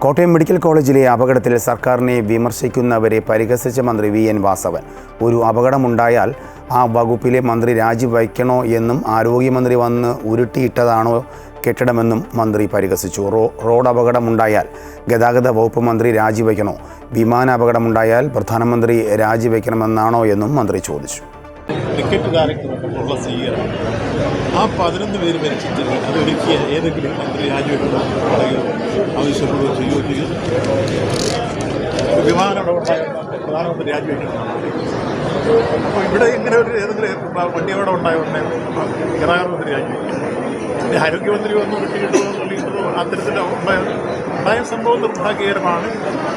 Kottayam medical കോളേജിലെ അപകടത്തിൽ സർക്കാരിനെ വിമർശിക്കുന്നവരെ പരിഹസിച്ച മന്ത്രി വി.എൻ. വാസവൻ. ഒരു അപകടമുണ്ടായാൽ ആ വകുപ്പിലെ മന്ത്രി രാജിവയ്ക്കണോ എന്നും ആരോഗ്യമന്ത്രി വന്ന് ഉരുട്ടിയിട്ടതാണോ കെട്ടിടമെന്നും മന്ത്രി പരിഹസിച്ചു. റോഡ് അപകടമുണ്ടായാൽ ഗതാഗത വകുപ്പ് മന്ത്രി രാജിവയ്ക്കണോ, വിമാന അപകടമുണ്ടായാൽ പ്രധാനമന്ത്രി രാജിവയ്ക്കണമെന്നാണോ എന്നും മന്ത്രി ചോദിച്ചു. ക്രിക്കറ്റ് താരങ്ങൾക്കുള്ള സ്വീകരണം ആ 11 പേര് മരിച്ചിട്ടില്ല. അതൊരുക്കിയ ഏതെങ്കിലും മന്ത്രി രാജിവെക്കണോ പറയുകയോ ആവശ്യപ്പെടുകയോ ചെയ്യുകയോ ചെയ്യുന്നു. വിമാനം പ്രധാനമന്ത്രി രാജിവെക്കണമെന്നാണ്. അപ്പോൾ ഇവിടെ ഇങ്ങനെ ഒരു ഏതെങ്കിലും വണ്ടി അവിടെ ഉണ്ടായോണ്ടേ ഗതാഗത മന്ത്രി രാജിവെക്കും. പിന്നെ ആരോഗ്യമന്ത്രി വന്ന് കിട്ടിയിട്ടോ അത്തരത്തിൽ ഉണ്ടായ സംഭവം നിർഭാഗ്യകരമാണ്.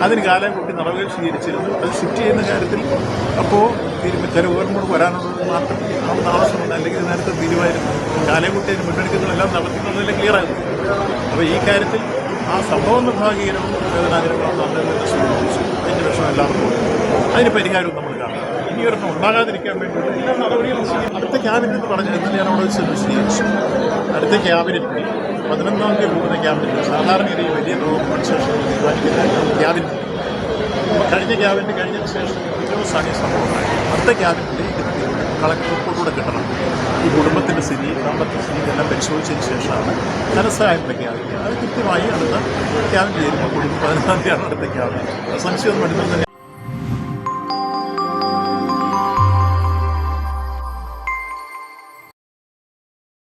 അതിന് കാലം കൂട്ടി നടപടികൾ സ്വീകരിച്ചിരുന്നു. അത് ഷിഫ്റ്റ് ചെയ്യുന്ന കാര്യത്തിൽ അപ്പോൾ ചില ഉപകരണങ്ങൾ വരാനുള്ളത് മാത്രം ആവശ്യമുണ്ട്. അല്ലെങ്കിൽ നേരത്തെ തീരുമാനിക്കുന്നു കാലംകുട്ടി അതിന് മുന്നൊരുക്കങ്ങളെല്ലാം നടത്തുന്നതിൽ ക്ലിയറാകുന്നു. അപ്പോൾ ഈ കാര്യത്തിൽ ആ സംഭവം നിർഭാഗ്യകരവും വേദനാകരമാണെന്ന് സൂചിപ്പിച്ചു. അതിൻ്റെ വിഷയം എല്ലാവർക്കും അതിന് പരിഹാരവും നമ്മൾ കാണണം. ഇനി ഒരെണ്ണം ഉണ്ടാകാതിരിക്കാൻ വേണ്ടിയിട്ട് എല്ലാ നടപടികളും ചെയ്യും. അടുത്ത ക്യാബിനറ്റ് എന്ന് പറഞ്ഞാൽ ഞാൻ അവിടെ വെച്ച് വിശദീകരിച്ചു. അടുത്ത ക്യാബിനറ്റിൽ 11-ാം തീയതി കൂടുന്ന ക്യാബിനറ്റ് സാധാരണ രീതിയിൽ വലിയ നോക്കുമ്പോൾ ശേഷം തീരുമാനിക്കുന്ന ക്യാബിനറ്റ് കഴിഞ്ഞ ക്യാബിനറ്റ് കഴിഞ്ഞതിന് ശേഷം ദിവസമാണ് ഈ സംഭവം ഉണ്ടായത്. അടുത്ത ക്യാബിനറ്റിൽ കളക്ടർ റിപ്പോർട്ടൂടെ കിട്ടണം. ഈ കുടുംബത്തിൻ്റെ സ്ഥിതി, സാമ്പത്തിക സ്ഥിതി എല്ലാം പരിശോധിച്ചതിന് ശേഷമാണ് ധനസഹായം പ്രഖ്യാപിക്കുക. അത് കൃത്യമായി അടുത്ത ക്യാബിനറ്റ് ചേരുമ്പോൾ കുടുംബം 11-ാം തീയതിയാണ് അടുത്ത ക്യാബിനറ്റ്. സംശയമൊന്നും എടുക്കുന്നത് തന്നെ